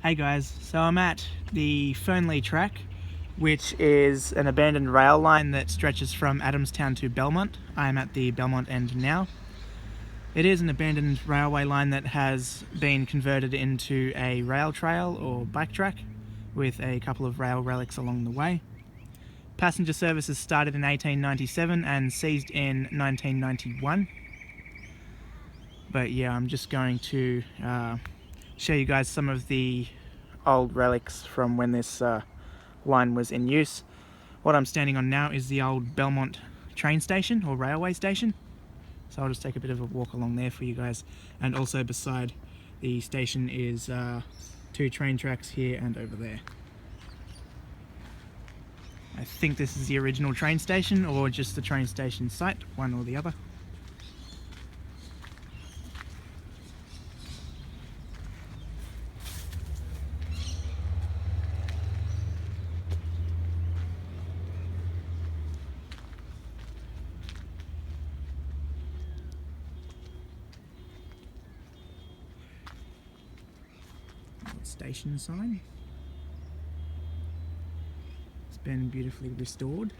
Hey guys, so I'm at the Fernleigh Track, which is an abandoned rail line that stretches from Adamstown to Belmont. I'm at the Belmont end now. It is an abandoned railway line that has been converted into a rail trail or bike track with a couple of rail relics along the way. Passenger services started in 1897 and ceased in 1991. But yeah, I'm just going to show you guys some of the old relics from when this line was in use. What I'm standing on now is the old Belmont train station or railway station. So I'll just take a bit of a walk along there for you guys. And also beside the station is two train tracks here and over there. I think this is the original train station or just the train station site, one or the other. Station sign. It's been beautifully restored.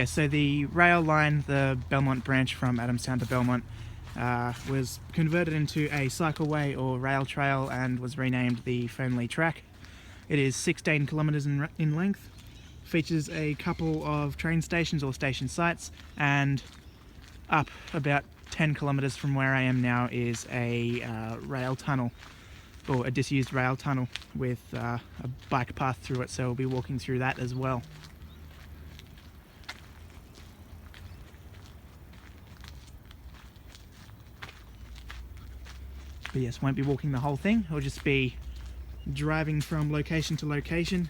So the rail line, the Belmont branch from Adamstown to Belmont, was converted into a cycleway or rail trail and was renamed the Fernleigh Track. It is 16 kilometres in length, features a couple of train stations or station sites, and up about 10 kilometres from where I am now is a rail tunnel, or a disused rail tunnel with a bike path through it, so we'll be walking through that as well. But yes, won't be walking the whole thing, I'll just be driving from location to location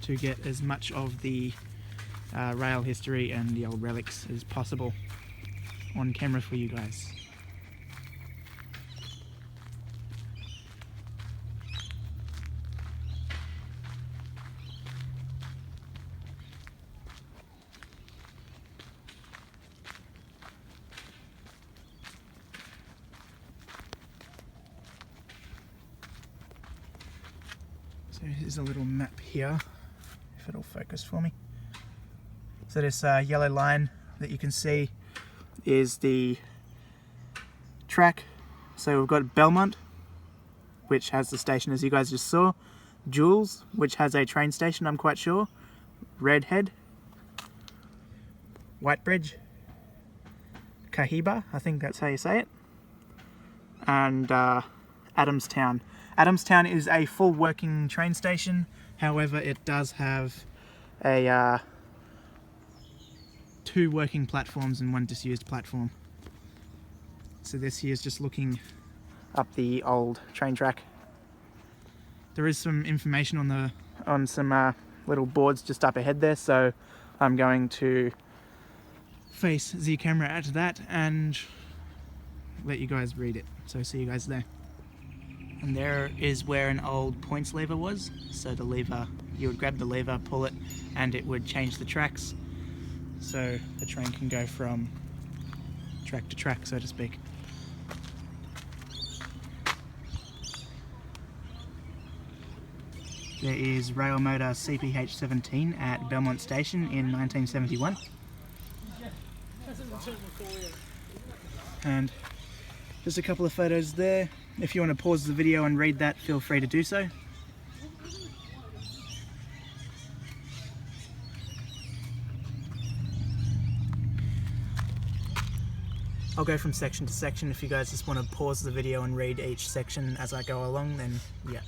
to get as much of the rail history and the old relics as possible on camera for you guys. So here's a little map here, if it'll focus for me. So this yellow line that you can see is the track. So we've got Belmont, which has the station as you guys just saw. Jules, which has a train station, I'm quite sure. Redhead. Whitebridge. Cahiba, I think that's how you say it. And Adamstown. Adamstown is a full working train station, however it does have a two working platforms and one disused platform. So this here is just looking up the old train track. There is some information on some little boards just up ahead there, so I'm going to face the camera at that and let you guys read it. So see you guys there. And there is where an old points lever was. So the lever, you would grab the lever, pull it, and it would change the tracks. So the train can go from track to track, so to speak. There is rail motor CPH-17 at Belmont Station in 1971. And just a couple of photos there. If you want to pause the video and read that, feel free to do so. I'll go from section to section. If you guys just want to pause the video and read each section as I go along, then yeah.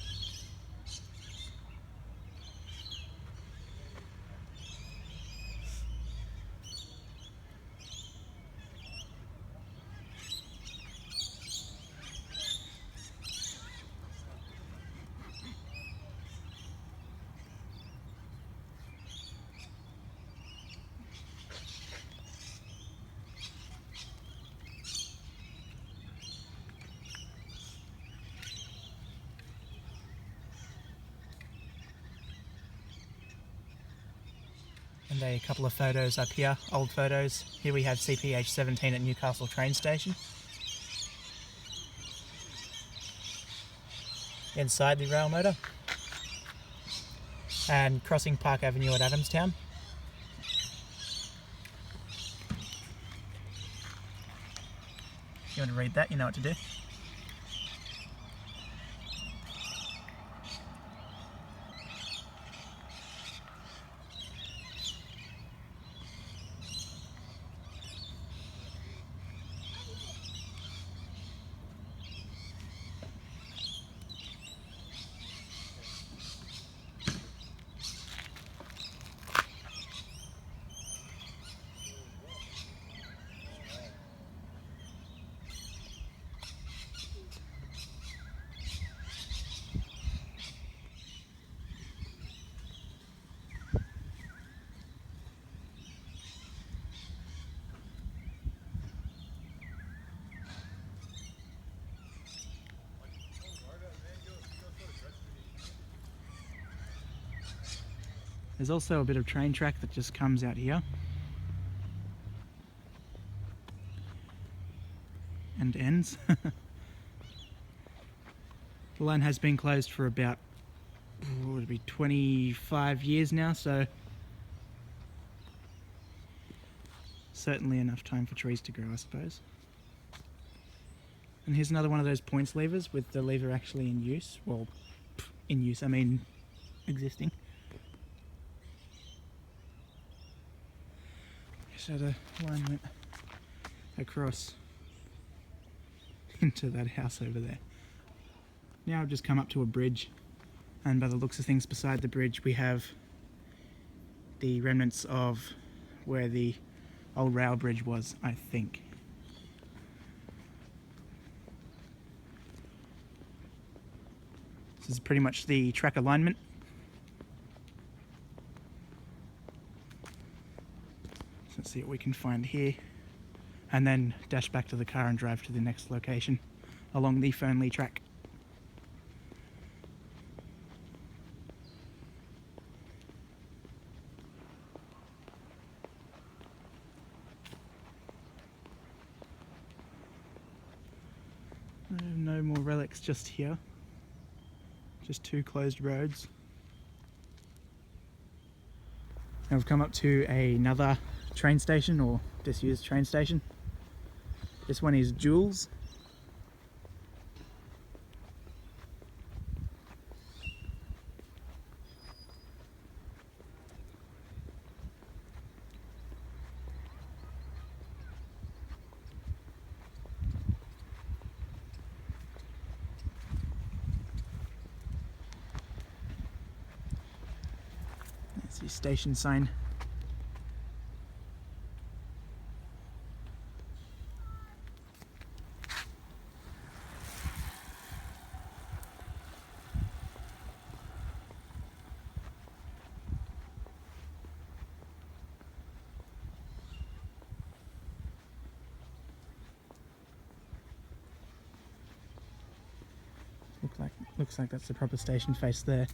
a couple of photos up here, old photos. Here we have CPH 17 at Newcastle train station. Inside the rail motor. And crossing Park Avenue at Adamstown. If you want to read that, you know what to do. There's also a bit of train track that just comes out here and ends. The line has been closed for about, what would it be, 25 years now, so certainly enough time for trees to grow, I suppose. And here's another one of those points levers with the lever actually in use. Well, in use, I mean existing. So the line went across into that house over there. Now I've just come up to a bridge, and by the looks of things beside the bridge we have the remnants of where the old rail bridge was, I think. This is pretty much the track alignment. Let's see what we can find here, and then dash back to the car and drive to the next location along the Fernleigh Track. No more relics just here, just two closed roads. Now we've come up to another train station, or disused train station. This one is Jules. That's the station sign. Looks like that's the proper station face there.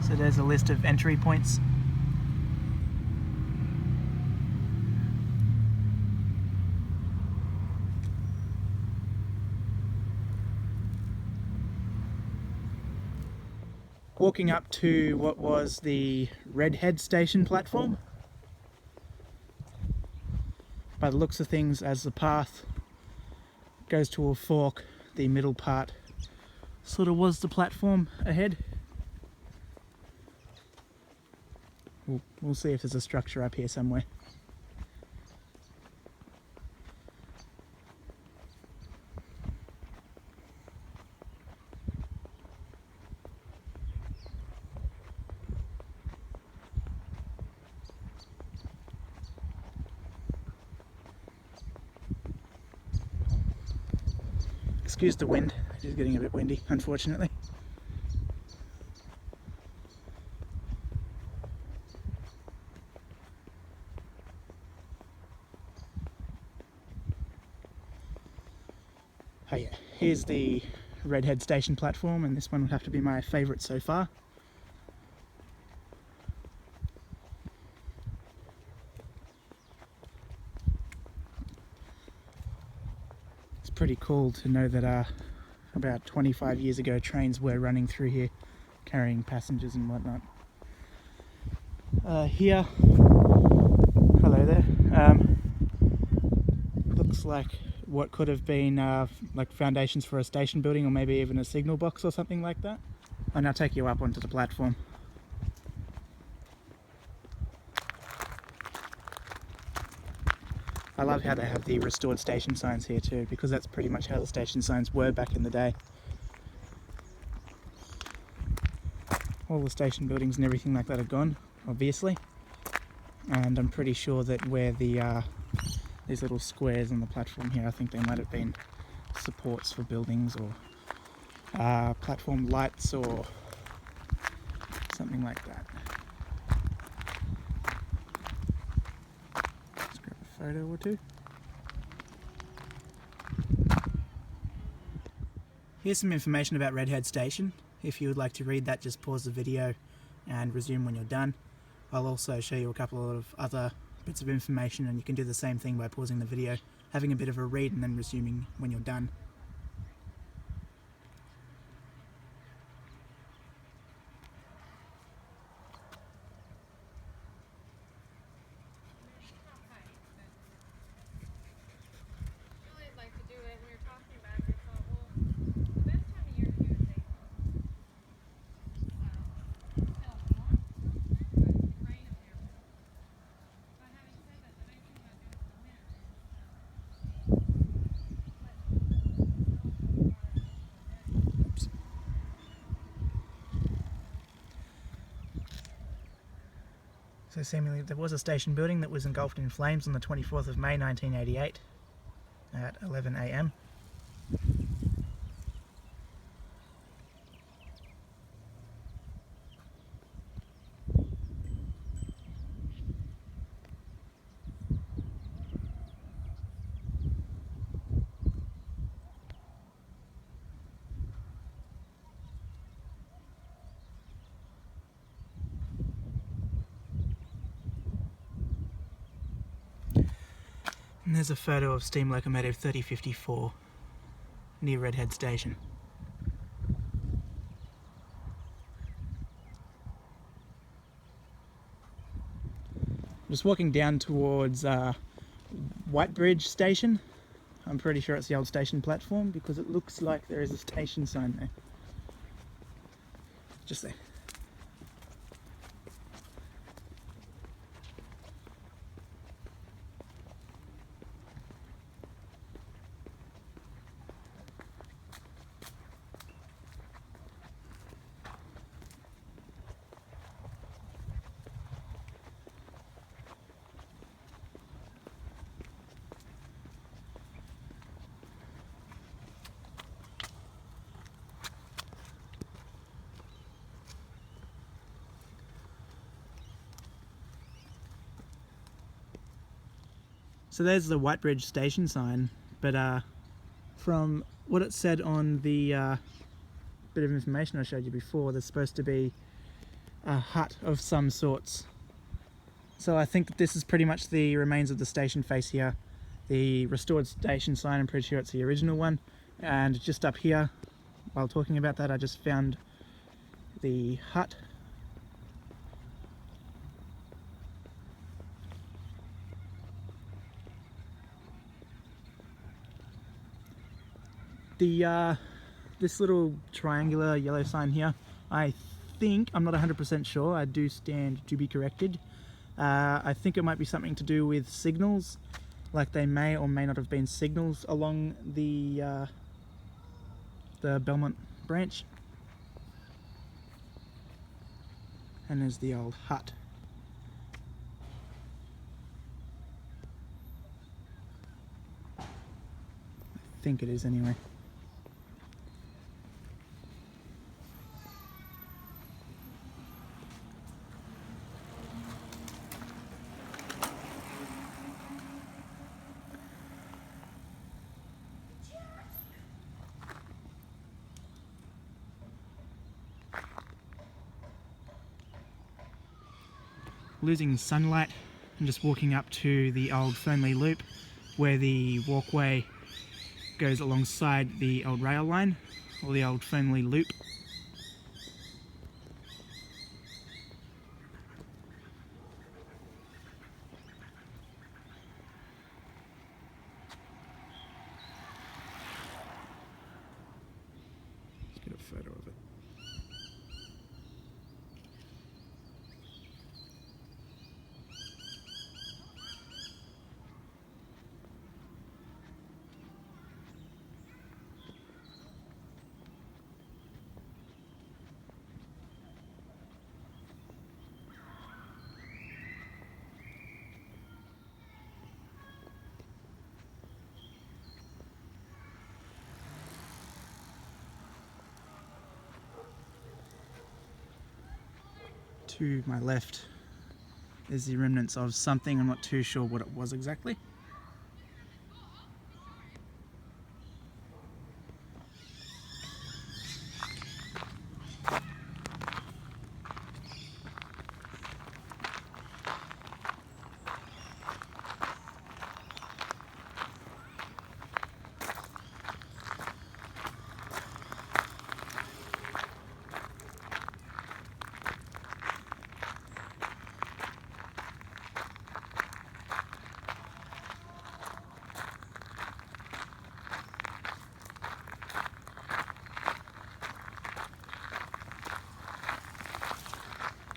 So there's a list of entry points. Walking up to what was the Redhead station platform. By the looks of things, as the path goes to a fork, the middle part sort of was the platform ahead. We'll see if there's a structure up here somewhere. Excuse the wind, it is getting a bit windy, unfortunately. Oh yeah, here's the Redhead station platform, and this one would have to be my favourite so far. It's pretty cool to know that about 25 years ago trains were running through here carrying passengers and whatnot. Here, hello there, looks like what could have been like foundations for a station building, or maybe even a signal box or something like that. I'll now take you up onto the platform. I love how they have the restored station signs here too, because that's pretty much how the station signs were back in the day. All the station buildings and everything like that are gone, obviously, and I'm pretty sure that where the these little squares on the platform here, I think they might have been supports for buildings, or platform lights or something like that. Let's grab a photo or two. Here's some information about Redhead Station. If you would like to read that, just pause the video and resume when you're done. I'll also show you a couple of other bits of information, and you can do the same thing by pausing the video, having a bit of a read, and then resuming when you're done. So seemingly there was a station building that was engulfed in flames on the 24th of May 1988 at 11 AM. And there's a photo of steam locomotive 3054 near Redhead Station. I'm just walking down towards Whitebridge Station. I'm pretty sure it's the old station platform because it looks like there is a station sign there. Just there. So there's the Whitebridge station sign, but from what it said on the bit of information I showed you before, there's supposed to be a hut of some sorts. So I think that this is pretty much the remains of the station face here. The restored station sign, I'm pretty sure it's the original one. And just up here, while talking about that, I just found the hut. This little triangular yellow sign here, I think, I'm not 100% sure, I do stand to be corrected. I think it might be something to do with signals, like they may or may not have been signals along the Belmont branch. And there's the old hut. I think it is anyway. losing sunlight and just walking up to the old Fernleigh Loop where the walkway goes alongside the old rail line, or the old Fernleigh Loop. Let's get a photo of it. To my left is the remnants of something. I'm not too sure what it was exactly.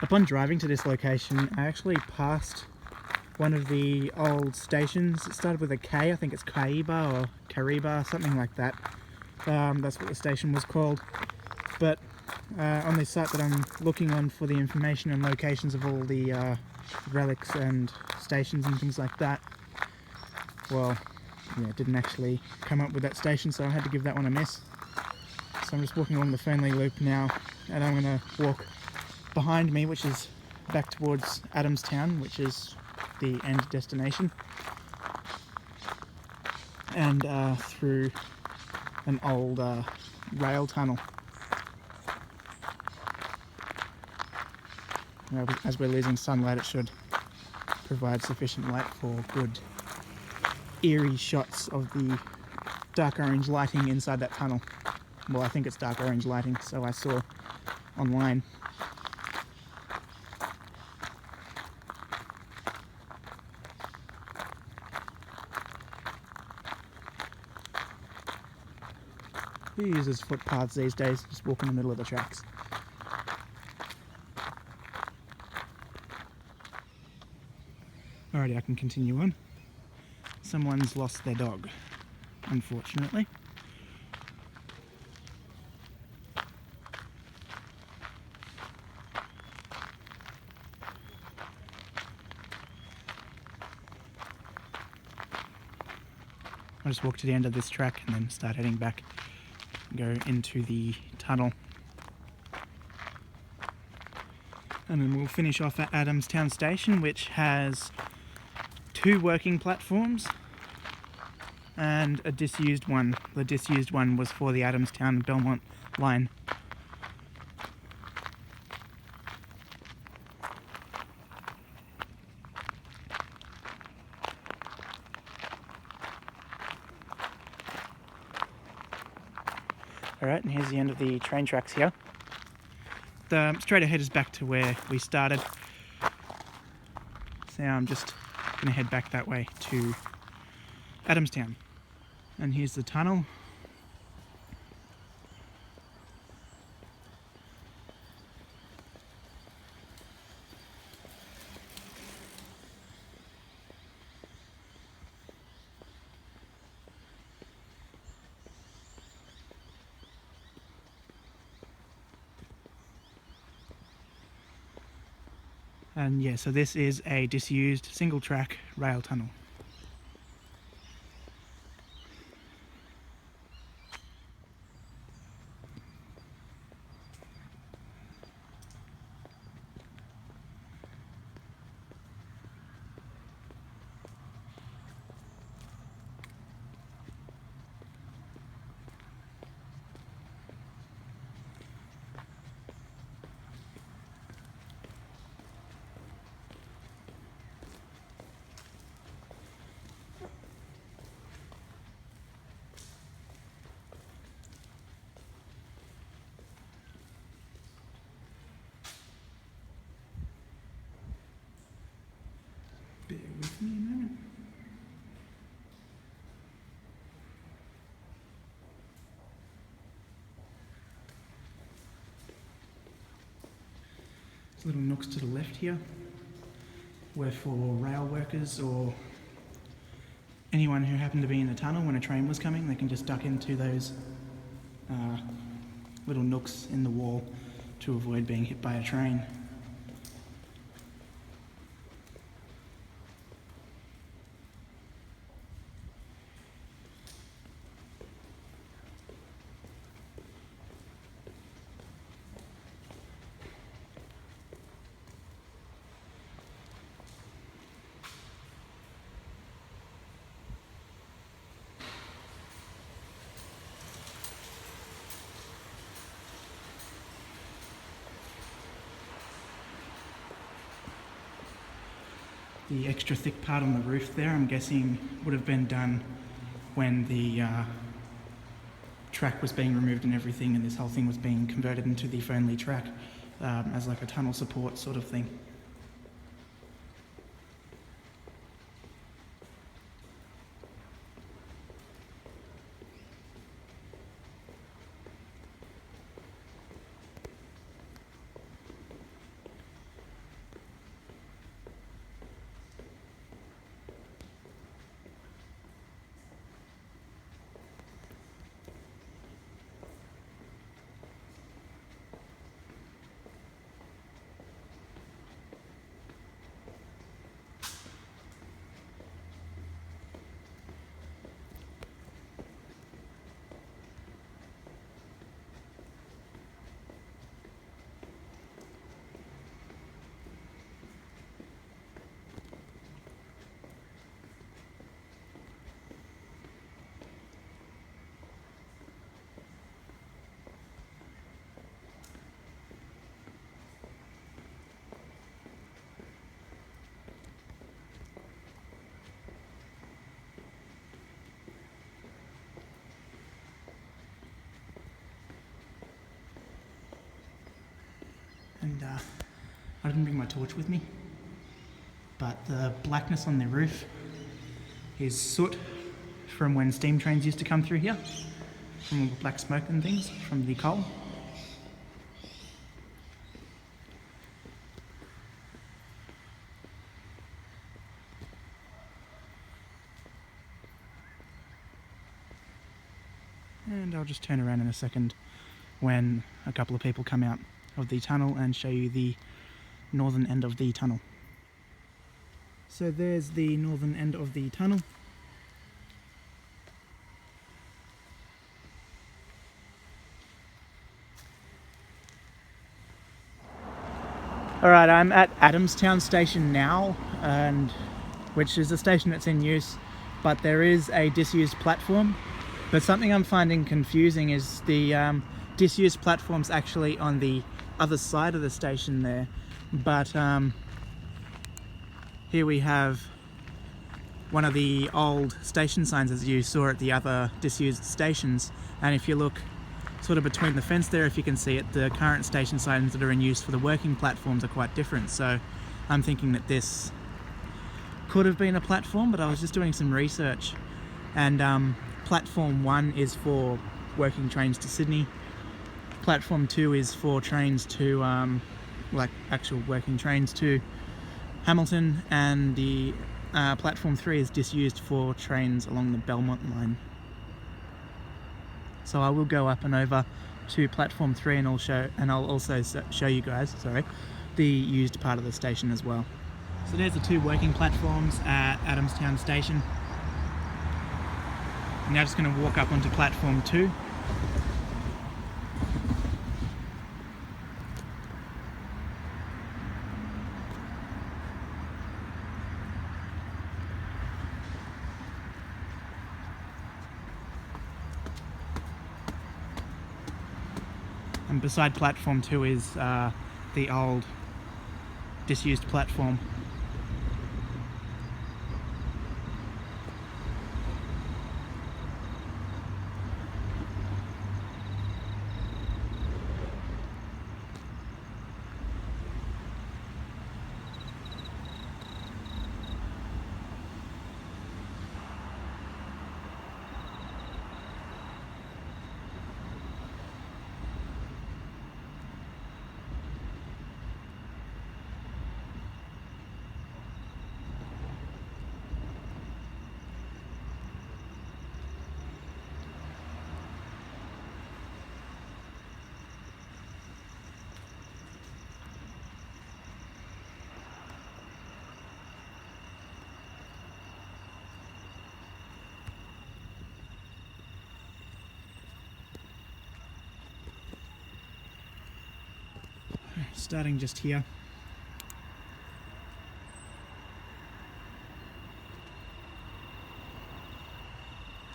Upon driving to this location, I actually passed one of the old stations. It started with a K, I think it's Kaiba or Kariba, something like that. That's what the station was called. But on this site that I'm looking on for the information and locations of all the relics and stations and things like that, well, yeah, it didn't actually come up with that station, so I had to give that one a miss. So I'm just walking along the Fernleigh Loop now, and I'm going to walk behind me, which is back towards Adamstown, which is the end destination, and through an old rail tunnel. As we're losing sunlight, it should provide sufficient light for good eerie shots of the dark orange lighting inside that tunnel. Well, I think it's dark orange lighting, so I saw online. Who uses footpaths these days? Just walk in the middle of the tracks. Alrighty, I can continue on. Someone's lost their dog, unfortunately. I'll just walk to the end of this track and then start heading back. Go into the tunnel. And then we'll finish off at Adamstown Station, which has 2 working platforms and a disused one. The disused one was for the Adamstown Belmont line. Alright, and here's the end of the train tracks here. The straight ahead is back to where we started. So I'm just going to head back that way to Adamstown. And here's the tunnel. And yeah, so this is a disused single track rail tunnel. Bear with me a moment. Little nooks to the left here were for rail workers or anyone who happened to be in the tunnel when a train was coming. They can just duck into those little nooks in the wall to avoid being hit by a train. The extra thick part on the roof there, I'm guessing, would have been done when the track was being removed and everything, and this whole thing was being converted into the Fernleigh Track as like a tunnel support sort of thing. And I didn't bring my torch with me, but the blackness on the roof is soot from when steam trains used to come through here, from all the black smoke and things from the coal. And I'll just turn around in a second when a couple of people come out of the tunnel and show you the northern end of the tunnel. So there's the northern end of the tunnel. Alright, I'm at Adamstown station now, and which is a station that's in use, but there is a disused platform. But something I'm finding confusing is the disused platform's actually on the other side of the station there, but here we have one of the old station signs as you saw at the other disused stations, and if you look sort of between the fence there, if you can see it, the current station signs that are in use for the working platforms are quite different. So I'm thinking that this could have been a platform, but I was just doing some research, and platform 1 is for working trains to Sydney. Platform 2 is for trains to, like actual working trains to Hamilton, and the platform 3 is disused for trains along the Belmont line. So I will go up and over to platform 3, and I'll also show you guys, the used part of the station as well. So there's the two working platforms at Adamstown station. I'm now just going to walk up onto platform 2. And beside platform 2 is the old disused platform. starting just here.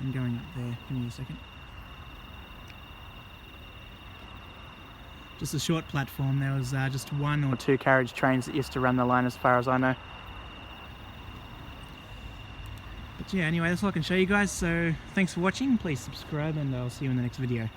And going up there. Give me a second. Just a short platform. There was just 1 or 2 carriage trains that used to run the line as far as I know. But yeah, anyway, that's all I can show you guys. So thanks for watching. Please subscribe and I'll see you in the next video.